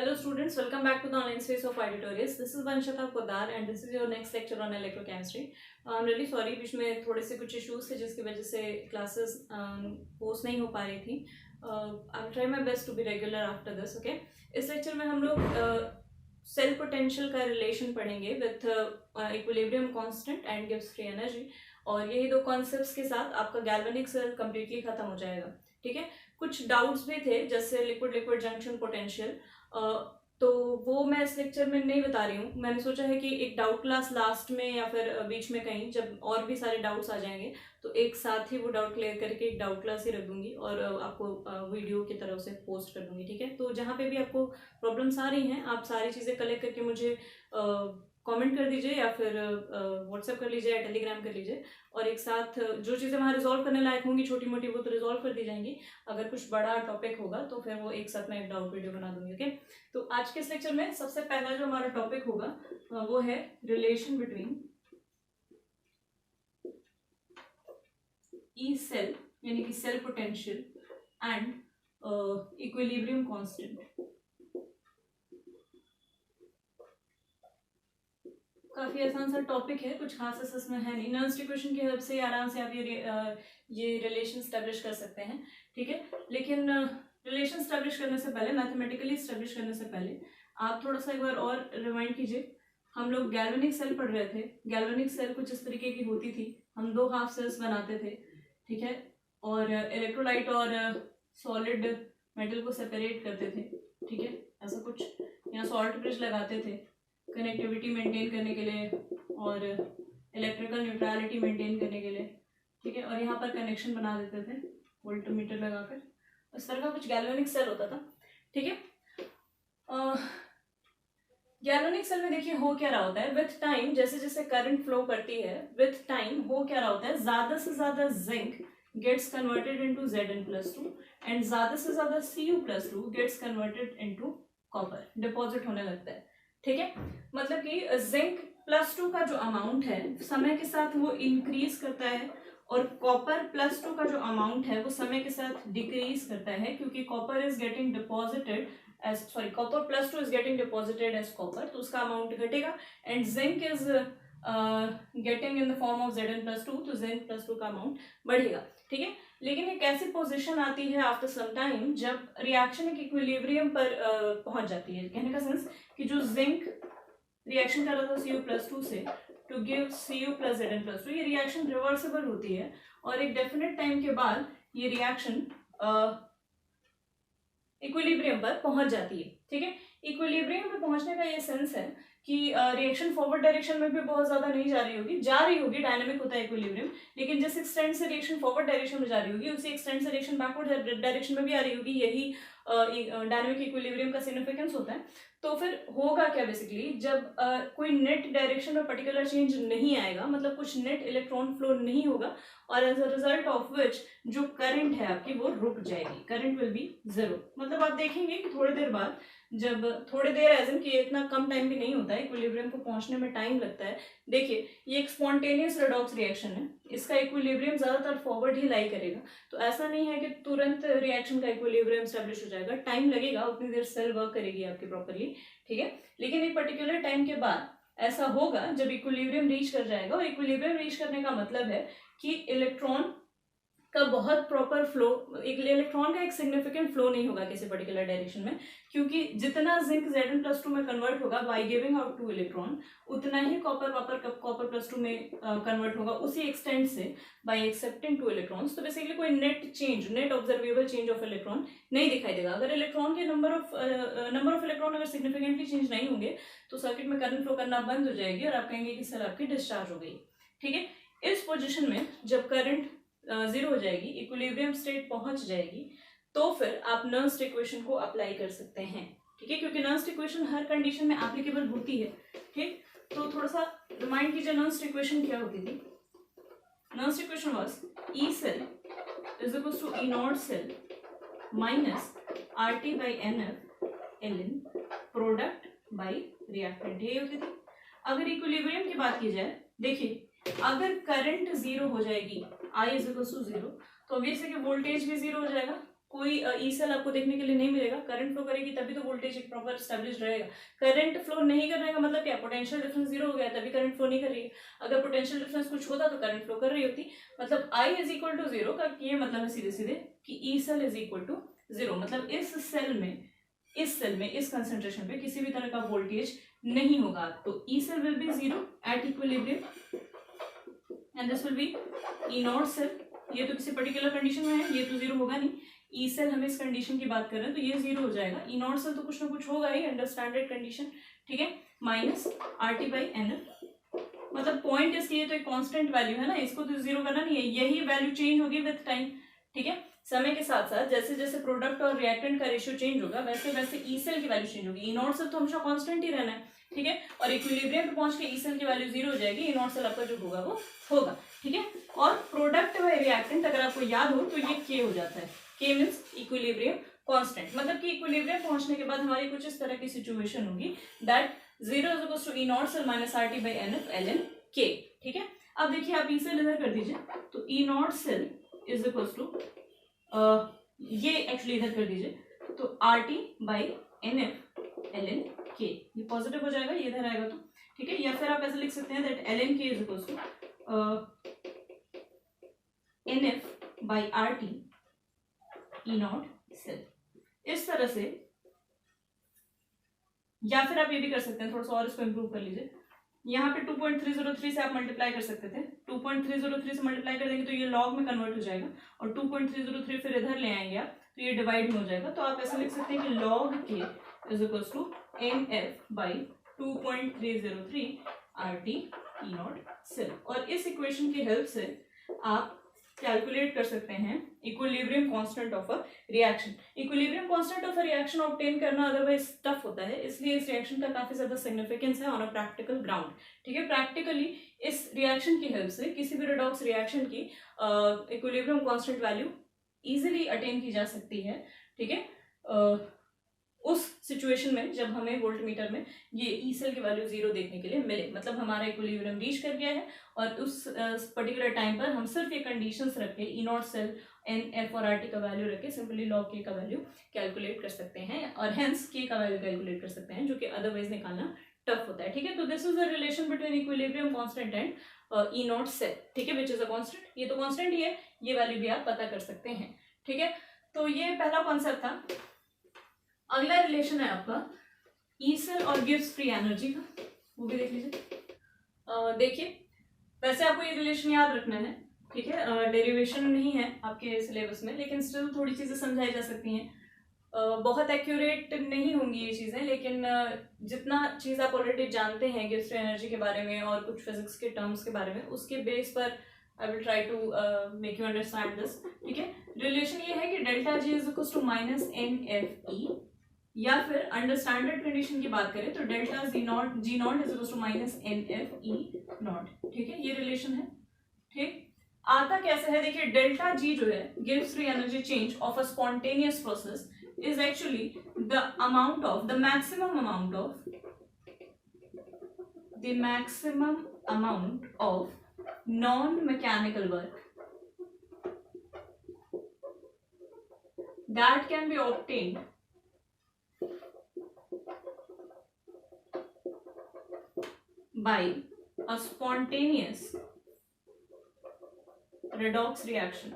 Hello students, welcome back to the online space of iTutorials. This is Vanshata Poddar and this is your next lecture on electrochemistry. I'm really sorry, बीच में थोड़े से कुछ issues थे जिसकी वजह से classes post नहीं हो पा रही थी. I'll try my best to be regular after this, okay? इस lecture में हम लोग cell potential का relation पढ़ेंगे with equilibrium constant and Gibbs free energy. और यही दो concepts के साथ आपका galvanic cell completely खत्म हो जाएगा. ठीक है, कुछ डाउट्स भी थे जैसे लिक्विड लिक्विड जंक्शन पोटेंशियल, तो वो मैं इस लेक्चर में नहीं बता रही हूँ. मैंने सोचा है कि एक डाउट क्लास लास्ट में या फिर बीच में कहीं जब और भी सारे डाउट्स आ जाएंगे तो एक साथ ही वो डाउट क्लियर करके एक डाउट क्लास ही रख दूंगी और आपको वीडियो की तरफ से पोस्ट कर दूंगी. ठीक है, तो जहाँ पे भी आपको प्रॉब्लम्स आ रही हैं आप सारी चीज़ें कलेक्ट करके मुझे कमेंट कर दीजिए या फिर व्हाट्सएप कर लीजिए या टेलीग्राम कर लीजिए और एक साथ जो चीज़ें वहाँ रिजॉल्व करने लायक होंगी छोटी मोटी वो तो रिजॉल्व कर दी जाएंगी. अगर कुछ बड़ा टॉपिक होगा तो फिर वो एक साथ मैं एक डाउट वीडियो बना दूंगी. ओके, तो आज के इस लेक्चर में सबसे पहला जो हमारा टॉपिक होगा वो है रिलेशन बिटवीन ई सेल यानी कि cell potential and equilibrium constant. काफ़ी आसान सा टॉपिक है, कुछ खास इसमें है नहीं. नॉन इक्वेशन की हेल्प से आराम से आप ये रिलेशन स्टैब्लिश कर सकते हैं. ठीक है, लेकिन रिलेशन स्टैब्लिश करने से पहले, मैथमेटिकली स्टैब्लिश करने से पहले आप थोड़ा सा एक बार और रिमाइंड कीजिए. हम लोग गैल्वेनिक सेल पढ़ रहे थे. गैल्वेनिक सेल कुछ इस तरीके की होती थी. हम दो हाफ सेल्स बनाते थे. ठीक है, और इलेक्ट्रोलाइट और सॉलिड मेटल को सेपरेट करते थे. ठीक है, ऐसा कुछ यहाँ सॉल्ट ब्रिज लगाते थे कनेक्टिविटी मेंटेन करने के लिए और इलेक्ट्रिकल न्यूट्रलिटी मेंटेन करने के लिए. ठीक है, और यहाँ पर कनेक्शन बना देते थे वोल्टमीटर लगाकर. इस तरह का कुछ गैल्वेनिक सेल होता था. ठीक है, गैल्वेनिक सेल में देखिए हो क्या रहा होता है. विथ टाइम जैसे जैसे करंट फ्लो करती है विथ टाइम हो क्या रहा होता है, ज्यादा से ज्यादा zinc gets converted into Zn+2 and ज्यादा से ज्यादा Cu+2 gets converted into copper, deposit होने लगता है. ठीक है, मतलब कि Zinc+2 का जो अमाउंट है समय के साथ वो इंक्रीज करता है और Copper+2 का जो अमाउंट है वो समय के साथ डिक्रीज करता है क्योंकि copper is getting deposited as Copper+2 is getting deposited as copper, तो उसका अमाउंट घटेगा. And zinc is getting in the form of Zn+2, तो Zinc+2 का अमाउंट बढ़ेगा. ठीक है, लेकिन एक ऐसी पोजीशन आती है आफ्टर सम टाइम जब रिएक्शन एक इक्विलिब्रियम पर पहुंच जाती है. कहने का सेंस कि जो जिंक रिएक्शन कर रहा था Cu+2 से टू गिव Cu+Zn+2, ये रिएक्शन रिवर्सिबल होती है और एक डेफिनेट टाइम के बाद ये रिएक्शन इक्विलिब्रियम पर पहुंच जाती है. ठीक है, इक्विलिब्रियम पे पहुंचने का ये सेंस है कि रिएक्शन फॉरवर्ड डायरेक्शन में भी बहुत ज्यादा नहीं जा रही होगी, डायनामिक होता है इक्विलिब्रियम, लेकिन जिस एक्सटेंट से रिएक्शन फॉरवर्ड डायरेक्शन में जा रही होगी उसी एक्सटेंट से रिएक्शन बैकवर्ड डायरेक्शन में भी आ रही होगी. यही डायनामिक इक्विलिब्रियम का सिग्निफिकेंस होता है. तो फिर होगा क्या बेसिकली, जब कोई नेट डायरेक्शन में पर्टिकुलर चेंज नहीं आएगा, मतलब कुछ नेट इलेक्ट्रॉन फ्लो नहीं होगा और as a result of which जो करंट है आपकी वो रुक जाएगी. Current will be zero. मतलब आप देखेंगे कि थोड़ी देर बाद, जब थोड़ी देर एज इन कि इतना कम टाइम भी नहीं होता है, इक्विलिब्रियम को पहुंचने में टाइम लगता है. देखिए ये एक स्पॉन्टेनियस रेडॉक्स रिएक्शन है, इसका इक्विलिब्रियम ज्यादातर फॉरवर्ड ही लाई करेगा. तो ऐसा नहीं है कि तुरंत रिएक्शन का इक्विलिब्रियम स्टैब्लिश हो जाएगा, टाइम लगेगा, उतनी देर सेल वर्क करेगी आपकी प्रॉपरली. ठीक है, लेकिन एक पर्टिकुलर टाइम के बाद ऐसा होगा जब इक्विलिब्रियम रीच कर जाएगा. और इक्विलिब्रियम रीच करने का मतलब है कि इलेक्ट्रॉन का बहुत प्रॉपर फ्लो, इलेक्ट्रॉन का एक सिग्निफिकेंट फ्लो नहीं होगा किसी पर्टिकुलर डायरेक्शन में, क्योंकि जितना जिंक Zn+2 में कन्वर्ट होगा बाय गिविंग आउट 2 इलेक्ट्रॉन, उतना ही Copper+2 में कन्वर्ट होगा उसी एक्सटेंट से बाय एक्सेप्टिंग 2 इलेक्ट्रॉन्स. तो बेसिकली कोई net observable change of electron नहीं दिखाई देगा. अगर इलेक्ट्रॉन के नंबर ऑफ इलेक्ट्रॉन अगर सिग्निफिकेंटली चेंज नहीं होंगे तो सर्किट में करंट फ्लो करना बंद हो जाएगी और आप कहेंगे कि सेल आपकी डिस्चार्ज हो गई. ठीक है, इस पोजिशन में जब करंट जीरो हो जाएगी, इक्विलिब्रियम स्टेट पहुंच जाएगी, तो फिर आप नर्स्ट इक्वेशन को अप्लाई कर सकते हैं. ठीक है, क्योंकि नर्स्ट इक्वेशन हर कंडीशन में एप्लीकेबल होती है. ठीक, तो थोड़ा सा रिमाइंड कीजिए नर्स्ट इक्वेशन क्या होती थी. Nernst equation was E cell is equal to E naught cell minus RT/NF ln product by reactant, ये होती थी. अगर इक्विलिब्रियम की बात की जाए, देखिए अगर करंट जीरो हो जाएगी I = 0, तो ऑब्वियसली कि वोल्टेज भी जीरो हो जाएगा, कोई ई सेल आपको देखने के लिए नहीं मिलेगा। करंट फ्लो करेगी तभी तो वोल्टेज एक प्रॉपर स्टैब्लिश रहेगा। करंट फ्लो नहीं करने का मतलब क्या, पोटेंशियल डिफरेंस जीरो हो गया तभी करंट फ्लो नहीं कर रही है। अगर पोटेंशियल डिफरेंस कुछ होता तो करंट फ्लो कर रही होती। मतलब I is equal to zero का ये मतलब है सीधे सीधे कि E cell is equal to zero, मतलब इस सेल में इस कंसेंट्रेशन पे किसी भी तरह का वोल्टेज नहीं होगा। तो E cell will be zero at equilibrium and this will be E naught cell. ये तो किसी पर्टिकुलर कंडीशन में है, ये तो जीरो होगा नहीं। ई सेल हम इस कंडीशन की बात कर रहे हैं तो ये जीरो हो जाएगा। ई नॉट सेल तो कुछ ना कुछ होगा ही अंडर स्टैंडर्ड कंडीशन, ठीक है, minus R T by N F. मतलब पॉइंट इसकी ये तो एक कांस्टेंट वैल्यू है ना, इसको तो जीरो करना नहीं है, यही वैल्यू चेंज होगी विद टाइम, ठीक है। समय के साथ साथ जैसे जैसे प्रोडक्ट और रिएक्टेंट का रेशियो चेंज होगा वैसे वैसे ई सेल की वैल्यू चेंज होगी। ई नॉट सेल तो हमेशा कांस्टेंट ही रहना है, ठीक है, और इक्विलिब्रियम पे पहुंच के ई सेल की वैल्यू जीरो हो जाएगी, ई नॉट सेल आपका जो होगा वो होगा, ठीक है। और प्रोडक्ट व रिएक्टेंट अगर आपको याद हो तो ये के हो जाता है, के मीन्स इक्विलिब्रियम कांस्टेंट। मतलब कि इक्विलिब्रियम पहुंचने के बाद हमारी कुछ इस तरह की सिचुएशन होगी that zero is equal to E naught cell minus R T by N F L N K, ठीक है। अब देखिए आप ई सेल इधर कर दीजिए तो E naught cell is equal to ये एक्चुअली इधर कर दीजिए तो R T by N F L N K, ये पॉजिटिव हो जाएगा, ये इधर आएगा तो, ठीक है। या फिर आप ऐसे लिख सकते हैं that L N K is equal to N F by R T E naught cell, इस तरह से। या फिर आप ये भी कर सकते हैं, थोड़ा सा और इसको इंप्रूव कर लीजिए। यहाँ पे 2.303 से आप मल्टीप्लाई कर सकते थे, 2.303 से मल्टीप्लाई कर देंगे तो ये लॉग में कन्वर्ट हो जाएगा, और 2.303 फिर इधर ले आएंगे आप तो ये डिवाइड में हो जाएगा। तो आप ऐसा लिख सकते हैं कि log K is equal to N F by 2.303 R T E naught cell. और इस इक्वेशन की हेल्प से आप कैलकुलेट कर सकते हैं equilibrium constant of a reaction. Equilibrium constant of a reaction obtain करना अदरवाइज टफ होता है, इसलिए इस रिएक्शन का काफी ज्यादा सिग्निफिकेंस है ऑन अ प्रैक्टिकल ग्राउंड, ठीक है। प्रैक्टिकली इस रिएक्शन की हेल्प से किसी भी रेडॉक्स रिएक्शन की equilibrium constant value easily attain की जा सकती है, ठीक है। उस सिचुएशन में जब हमें वोल्टमीटर में ये ई सेल की वैल्यू जीरो देखने के लिए मिले, मतलब हमारा इक्विलिब्रियम रीच कर गया है और उस पर्टिकुलर टाइम पर हम सिर्फ ये कंडीशंस रख के ई नॉट सेल एन एफ और आर टी का वैल्यू रख के सिंपली लॉग के का वैल्यू कैलकुलेट कर सकते हैं और हेंस के का वैल्यू कैलकुलेट कर सकते हैं, जो कि अदरवाइज निकालना टफ होता है, ठीक है। तो this is the relation between equilibrium constant and E naught cell, ठीक है, विच इज अ कांस्टेंट। ये तो कांस्टेंट ही है, ये वैल्यू भी आप पता कर सकते हैं, ठीक है। तो ये पहला कॉन्सेप्ट था। अगला रिलेशन है आपका ई सेल और गिब्स फ्री एनर्जी का, वो भी देख लीजिए। देखिए वैसे आपको ये रिलेशन याद रखना है, ठीक है, डेरिवेशन नहीं है आपके सिलेबस में, लेकिन स्टिल थोड़ी चीजें समझाई जा सकती हैं। बहुत एक्यूरेट नहीं होंगी ये चीजें, लेकिन जितना चीज आप ऑलरेडी जानते हैं गिब्स फ्री एनर्जी के बारे में और कुछ फिजिक्स के टर्म्स के बारे में, उसके बेस पर I will try to make you understand this, ठीक है। रिलेशन ये है कि delta G is equal to minus N F E, या फिर अंडर स्टैंडर्ड कंडीशन की बात करें तो delta G naught is equal to minus N F E naught, ठीक है, ये रिलेशन है, ठीक। आता कैसे है, देखिए डेल्टा जी जो है gives free energy change of a spontaneous process is actually the amount of the maximum amount of non mechanical work that can be obtained by a spontaneous redox reaction.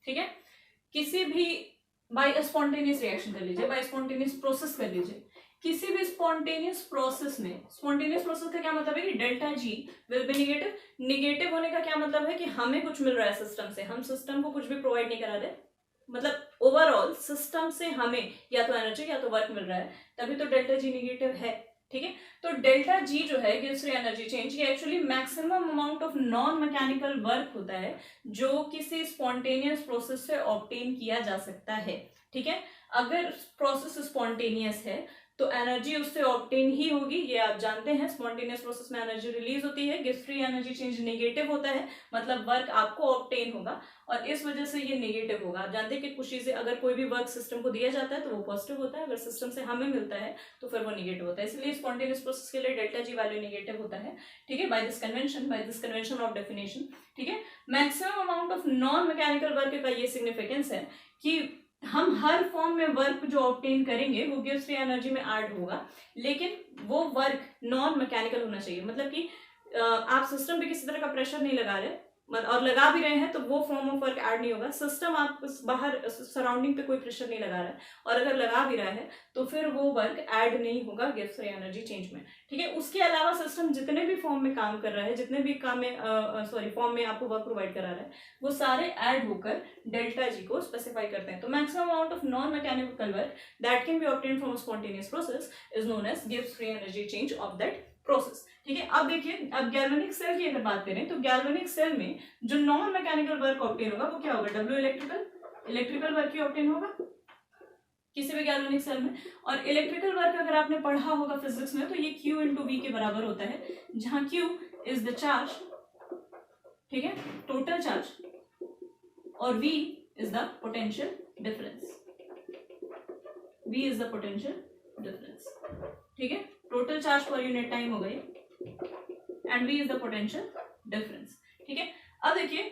ठीक है, किसी भी bye अ spontaneous reaction कर लीजिए, bye spontaneous process कर लीजिए, किसी भी स्पॉन्टेनियस प्रोसेस में, स्पॉन्टेनियस प्रोसेस का क्या मतलब है कि delta ji will be negative. Negative होने का क्या मतलब है कि हमें कुछ मिल रहा है सिस्टम से, हम सिस्टम को कुछ भी प्रोवाइड नहीं करा रहे, मतलब ओवरऑल सिस्टम से हमें या तो एनर्जी या तो वर्क मिल रहा है, तभी तो डेल्टा जी निगेटिव है, ठीक है। तो डेल्टा जी जो है गिव्स फ्री एनर्जी चेंज, ये actually maximum amount of non mechanical work होता है जो किसी स्पॉन्टेनियस प्रोसेस से ऑब्टेन किया जा सकता है, ठीक है। अगर प्रोसेस स्पॉन्टेनियस है तो एनर्जी उससे ऑब्टेन ही होगी, ये आप जानते हैं। स्पॉन्टेनियस प्रोसेस में एनर्जी रिलीज होती है, Gibbs free energy change negative होता है, मतलब वर्क आपको ऑब्टेन होगा और इस वजह से ये नेगेटिव होगा। आप जानते हैं कि कुछ चीजें अगर कोई भी वर्क सिस्टम को दिया जाता है तो वो पॉजिटिव होता है, अगर सिस्टम से हमें मिलता है तो फिर वो नेगेटिव होता है, इसलिए स्पॉन्टेनियस प्रोसेस के लिए डेल्टा जी वैल्यू नेगेटिव होता है। ठीक है, by this convention of definition. ठीक है, maximum amount of non mechanical work का ये सिग्निफिकेंस है कि हम हर फॉर्म में वर्क जो ऑब्टेन करेंगे वो गिब्स फ्री एनर्जी में ऐड होगा, लेकिन वो वर्क नॉन मैकेनिकल होना चाहिए। मतलब कि आप सिस्टम पे किसी तरह का प्रेशर नहीं लगा रहे और लगा भी रहे हैं तो वो फॉर्म ऑफ वर्क ऐड नहीं होगा। सिस्टम आप बाहर सराउंडिंग पे कोई प्रेशर नहीं लगा रहा है और अगर लगा भी रहा है तो फिर वो वर्क ऐड नहीं होगा गिब्स फ्री एनर्जी चेंज में। ठीक है, उसके अलावा सिस्टम जितने भी फॉर्म में काम कर रहा है, जितने भी काम में फॉर्म में आपको वर्क प्रोवाइड करा रहा है, वो सारे ऐड होकर डेल्टा जी को स्पेसिफाई करते हैं। तो maximum amount of non mechanical work that can be obtained from spontaneous process is known as Gibbs free energy change of that process. ठीक है, अब देखिए, अब गैल्वेनिक सेल की अगर बात करें तो गैल्वेनिक सेल में जो नॉन मैकेनिकल वर्क ऑब्टेन होगा वो क्या होगा, डब्ल्यू इलेक्ट्रिकल वर्क ही ऑब्टेन होगा किसी भी गैल्वेनिक सेल में। और इलेक्ट्रिकल वर्क अगर आपने पढ़ा होगा फिजिक्स में तो ये Q इंटू वी के बराबर होता है, जहां Q इज द चार्ज, ठीक है, टोटल चार्ज, और V is the potential difference. V is the potential difference. ठीक है, total charge per unit time हो गई and V is the potential difference. ठीक है, अब देखिए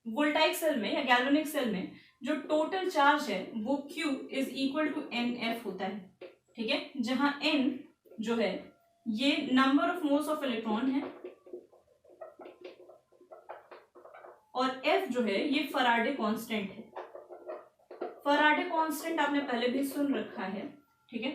वोल्टाइक सेल में या गैल्वेनिक सेल में जो टोटल चार्ज है वो Q is equal to NF होता है। ठीक है, जहां N जो है ये number of moles of electron है और F जो है ये फराडे कांस्टेंट है। फराडे कांस्टेंट आपने पहले भी सुन रखा है, ठीक है,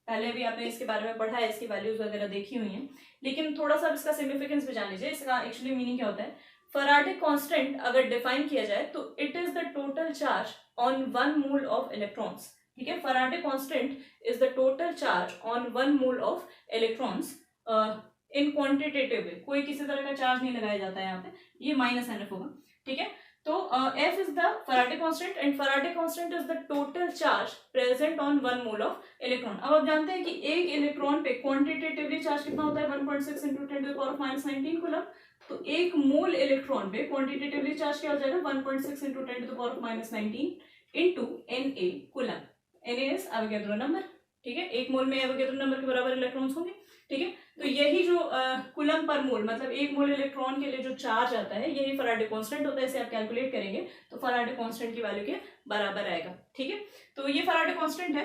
पहले भी आपने इसके बारे में पढ़ा है, इसकी वैल्यूज वगैरह देखी हुई हैं, लेकिन थोड़ा सा इसका सिग्निफिकेंस भी जान लीजिए। इसका एक्चुअली मीनिंग क्या होता है। फराडे कांस्टेंट अगर डिफाइन किया जाए तो it is the total charge on 1 mole of electrons. ठीक है, Faraday constant is the total charge on 1 mole of electrons in quantitative way, कोई किसी तरह का चार्ज नहीं लगाया जाता है यहाँ पे, ये माइनस NF होगा। ठीक है, तो F is the Faraday constant and Faraday constant is the total charge present on 1 mole of electron। अब आप जानते हैं कि एक इलेक्ट्रॉन पे क्वांटिटेटिवली चार्ज कितना होता है, 1.6 into 10 to the power of -19 coulomb. तो एक मोल इलेक्ट्रॉन पे क्वांटिटेटिवली चार्ज क्या हो जाएगा, 1.6 into 10 to the power of -19 into Na coulomb. Na is Avogadro number. ठीक है, एक मोल में एवोगैड्रो नंबर के बराबर इलेक्ट्रॉन्स होंगे। ठीक है, तो यही जो कूलम पर मोल, मतलब एक मोल इलेक्ट्रॉन के लिए जो चार्ज आता है, यही फराडे कांस्टेंट होता है। इसे आप कैलकुलेट करेंगे तो फराडे कांस्टेंट की वैल्यू के बराबर आएगा। ठीक है, तो ये फराडे कांस्टेंट है,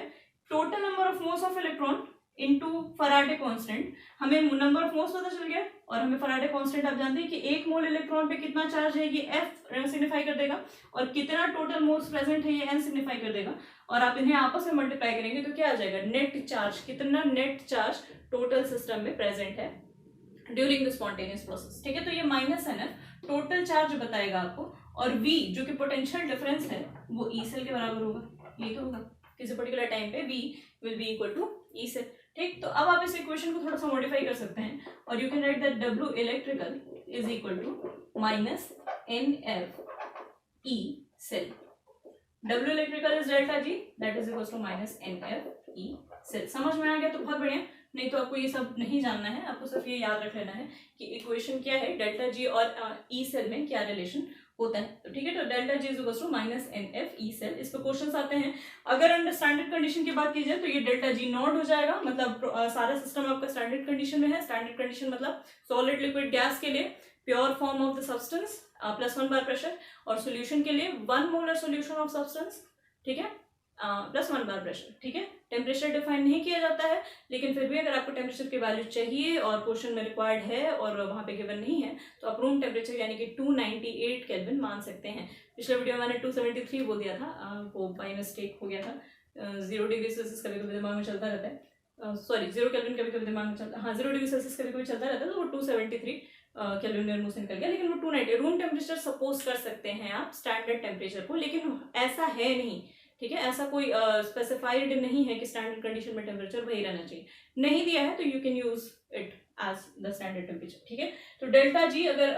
total number of moles of electron into Faraday constant. हमें नंबर ऑफ मोल्स पता चल गया और हमें फराडे कांस्टेंट आप जानते हैं कि एक मोल इलेक्ट्रॉन पे कितना चार्ज है, ये F सिग्निफाई कर देगा, और कितना टोटल मोल्स प्रेजेंट है ये N सिग्निफाई कर देगा। और आप इन्हें आपस में मल्टीप्लाई करेंगे तो क्या आ जाएगा, नेट चार्ज, कितना नेट चार्ज टोटल सिस्टम में प्रेजेंट है ड्यूरिंग द स्पॉन्टेनियस प्रोसेस। ठीक है, तो ये -NF टोटल चार्ज बताएगा आपको, और V जो कि पोटेंशियल डिफरेंस है वो E सेल के बराबर होगा। ये तो होगा किसी पर्टिकुलर टाइम पे V will be equal to E cell. ठीक, तो अब आप इस इक्वेशन को थोड़ा सा मॉडिफाई कर सकते हैं और you can write that W electrical is equal to -NF E cell. W electrical is delta G, that is equal to -NF E cell. समझ में आ गया तो बहुत बढ़िया, नहीं तो आपको ये सब नहीं जानना है, आपको सिर्फ ये याद रख लेना है कि इक्वेशन क्या है, डेल्टा G और E सेल में क्या रिलेशन होता है। तो ठीक है, तो delta G is equal to -NF E cell. इस पे क्वेश्चंस आते हैं। अगर अंडर स्टैंडर्ड कंडीशन की बात की जाए तो ये डेल्टा G नॉट हो जाएगा, मतलब सारा सिस्टम आपका स्टैंडर्ड कंडीशन में है। स्टैंडर्ड कंडीशन मतलब सॉलिड लिक्विड गैस के लिए pure form of the substance +1 bar pressure, और सोल्यूशन के लिए 1 मोलर सोल्यूशन ऑफ सब्सटेंस, ठीक है, +1 बार प्रेशर। ठीक है, टेम्परेचर डिफाइन नहीं किया जाता है, लेकिन फिर भी अगर आपको टेम्परेचर की वैल्यू चाहिए और क्वेश्चन में रिक्वायर्ड है और वहाँ पे गिवन नहीं है तो आप रूम टेम्परेचर यानी कि 298 केल्विन मान सकते हैं। पिछले वीडियो में मैंने 273 बोल दिया था, वो बाई मिस्टेक हो गया था। 0 डिग्री सेल्सियस कभी कभी दिमाग में चलता रहता है, सॉरी 0 केल्विन कभी कभी दिमाग में चलता है, हाँ 0 डिग्री सेल्सियस कभी कभी चलता रहता है, तो वो 273 केल्विन मेरे मुंह से निकल गया, लेकिन वो 290 रूम टेम्परेचर सपोज कर सकते हैं आप स्टैंडर्ड टेम्परेचर को, लेकिन ऐसा है नहीं। ठीक है, ऐसा कोई स्पेसिफाइड नहीं है कि स्टैंडर्ड कंडीशन में टेम्परेचर वही रहना चाहिए, नहीं दिया है तो you can use it as the standard temperature. ठीक है, तो डेल्टा G अगर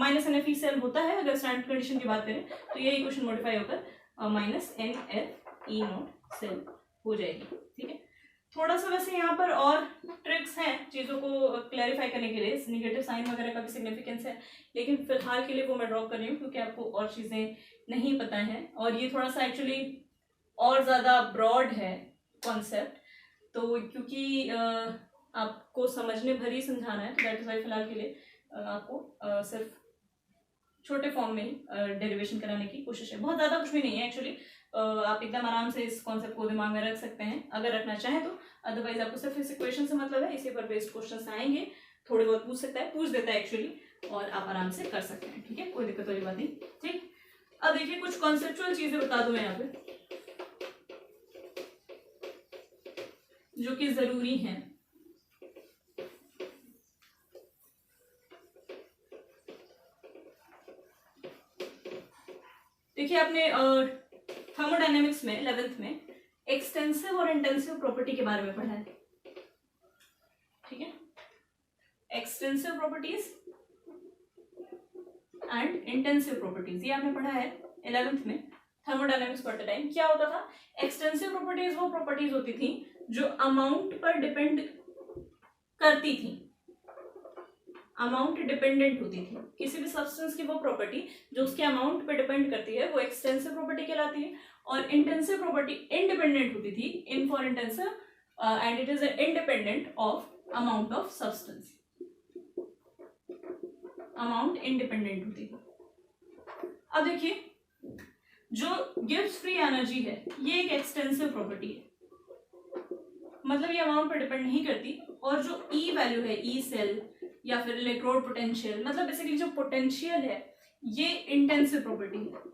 -NF E सेल होता है, अगर स्टैंडर्ड कंडीशन की बात करें तो ये इक्वेशन मॉडिफाई होकर -NF ई नॉट सेल हो जाएगी। ठीक है, थोड़ा सा वैसे यहाँ पर और ट्रिक्स हैं चीज़ों को क्लैरिफाई करने के लिए, निगेटिव साइन वगैरह का भी सिग्निफिकेंस है, लेकिन फिलहाल के लिए वो मैं ड्रॉप कर रही हूँ क्योंकि आपको और चीज़ें नहीं पता है और ये थोड़ा सा एक्चुअली और ज़्यादा ब्रॉड है कॉन्सेप्ट, तो क्योंकि आपको समझने भर ही समझाना है तो दैट इज वाई फिलहाल के लिए आपको सिर्फ छोटे फॉर्म में ही डेरिवेशन कराने की कोशिश है। बहुत ज़्यादा कुछ भी नहीं है एक्चुअली, आप एकदम आराम से इस कॉन्सेप्ट को दिमाग में रख सकते हैं अगर रखना चाहें तो, अदरवाइज आपको सिर्फ इस इक्वेशन से मतलब है, इसी पर बेस्ड क्वेश्चन आएंगे, थोड़े बहुत पूछ देता है एक्चुअली, और आप आराम से कर सकते हैं। ठीक है, कोई दिक्कत वाली बात नहीं। ठीक, अब देखिए कुछ कॉन्सेप्चुअल चीजें बता दूं यहाँ पे जो कि जरूरी हैं। देखिए आपने थर्मोडायनेमिक्स में 11th में एक्सटेंसिव और इंटेंसिव प्रॉपर्टी के बारे में पढ़ा है। ठीक है, extensive properties and intensive properties, ये आपने पढ़ा है 11th में थर्मोडायनेमिक्स पढ़ते टाइम। क्या होता था, एक्सटेंसिव प्रॉपर्टीज वो प्रॉपर्टीज होती थी जो अमाउंट पर डिपेंड करती थी, अमाउंट डिपेंडेंट होती थी। किसी भी सब्सटेंस की वो प्रॉपर्टी जो उसके अमाउंट पे डिपेंड करती है वो एक्सटेंसिव प्रॉपर्टी कहलाती है, और इंटेंसिव प्रॉपर्टी इंडिपेंडेंट होती थी, in for intensive and it is independent of amount of substance, amount independent होती थी। अब देखिए जो गिब्स फ्री एनर्जी है ये एक एक्सटेंसिव प्रॉपर्टी है, मतलब ये अमाउंट पर डिपेंड नहीं करती, और जो ई वैल्यू है, ई सेल या फिर इलेक्ट्रोड पोटेंशियल, मतलब बेसिकली जो पोटेंशियल है ये इंटेंसिव प्रॉपर्टी है।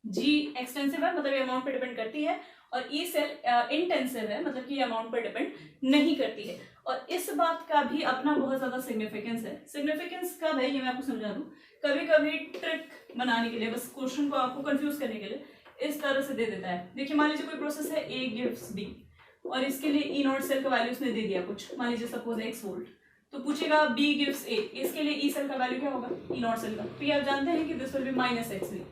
जी एक्सटेंसिव है मतलब ये अमाउंट पे डिपेंड करती है, और ई सेल इंटेंसिव है मतलब कि ये अमाउंट पर डिपेंड नहीं करती है। और इस बात का भी अपना बहुत ज्यादा सिग्निफिकेंस है। सिग्निफिकेंस कब है ये मैं आपको समझा दूं, कभी कभी ट्रिक बनाने के लिए, बस क्वेश्चन को आपको कंफ्यूज करने के लिए इस तरह से दे देता है। देखिए मान लीजिए कोई प्रोसेस है, ए गिव्स बी, और इसके लिए ई नॉट सेल का वैल्यू उसने दे दिया कुछ, मान लीजिए सपोज x वोल्ट, तो पूछेगा बी गिव्स ए, इसके लिए ई सेल का वैल्यू क्या होगा, ई नॉट सेल का, तो ये आप जानते हैं कि this will be minus X B.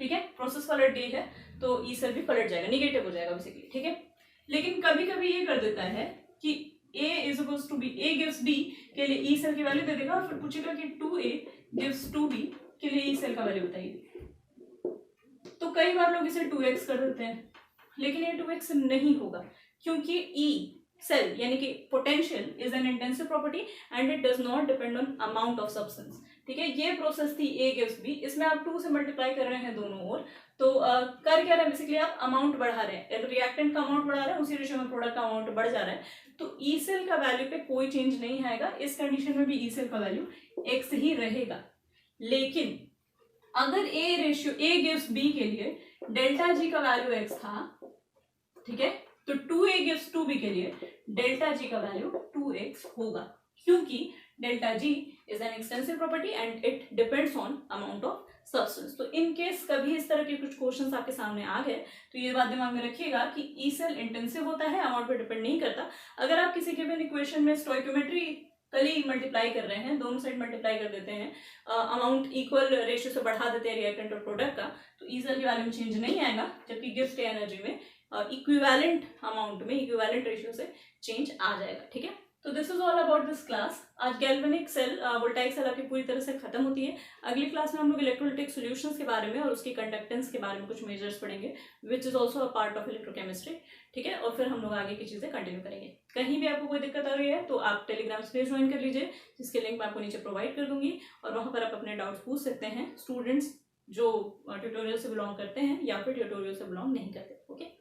ठीक है, प्रोसेस पलट गई है तो ई सेल भी पलट जाएगा, निगेटिव हो जाएगा बेसिकली। ठीक है, लेकिन कभी कभी ये कर देता है कि a is equals to B, A gives B के लिए ई सेल की वैल्यू दे देगा, और फिर पूछेगा कि 2a गिव्स 2b के लिए ई सेल का वैल्यू बताइए। तो कई बार लोग इसे 2x कर देते हैं, लेकिन ये 2x नहीं होगा, क्योंकि ई सेल यानी कि potential is an intensive property and it does not depend on amount of substance. ठीक है, ये प्रोसेस थी ए गिव्स बी, इसमें आप 2 से मल्टीप्लाई कर रहे हैं दोनों ओर, तो कर क्या रहे हैं बेसिकली, आप अमाउंट बढ़ा रहे हैं, रिएक्टेंट का अमाउंट बढ़ा रहे हैं, उसी रेशियो में प्रोडक्ट का अमाउंट बढ़ जा रहा है, तो ई सेल का वैल्यू पे कोई चेंज नहीं आएगा। इस कंडीशन में भी ई सेल का वैल्यू एक्स ही रहेगा। लेकिन अगर a ratio A gives B के लिए डेल्टा जी का वैल्यू एक्स था, ठीक है, तो 2a गिव्स 2b के लिए डेल्टा जी का वैल्यू 2x होगा, क्योंकि delta G is an extensive property and it depends on amount of substance. तो इन केस कभी इस तरह के कुछ क्वेश्चंस आपके सामने आ गए तो ये बात दिमाग में रखिएगा कि ई सेल इंटेंसिव होता है, अमाउंट पर डिपेंड नहीं करता। अगर आप किसी गिवन इक्वेशन में स्टोइकियोमेट्री कली मल्टीप्लाई कर रहे हैं, दोनों साइड मल्टीप्लाई कर देते हैं, अमाउंट इक्वल रेशियो से बढ़ा देते हैं रिएक्टेंट और प्रोडक्ट का, तो ई सेल के वैल्यू में चेंज नहीं आएगा, जबकि गिव्स एनर्जी में इक्विवेलेंट अमाउंट में इक्विवेलेंट रेशियो से चेंज आ जाएगा। ठीक है, तो this is all about this class. आज गैल्वेनिक सेल वोल्टाइक सेल आपकी पूरी तरह से खत्म होती है। अगली क्लास में हम लोग इलेक्ट्रोलिटिक सॉल्यूशंस के बारे में और उसकी कंडक्टेंस के बारे में कुछ मेजर्स पढ़ेंगे, which is also a part of electrochemistry. ठीक है, और फिर हम लोग आगे की चीजें कंटिन्यू करेंगे। कहीं भी आपको कोई दिक्कत आ रही है तो आप टेलीग्राम पेज ज्वाइन कर लीजिए, जिसके लिंक मैं आपको नीचे प्रोवाइड कर दूंगी, और वहां पर आप अपने डाउट्स पूछ सकते हैं, स्टूडेंट्स जो ट्यूटोरियल से बिलोंग करते हैं या फिर ट्यूटोरियल से बिलोंग नहीं करते। ओके।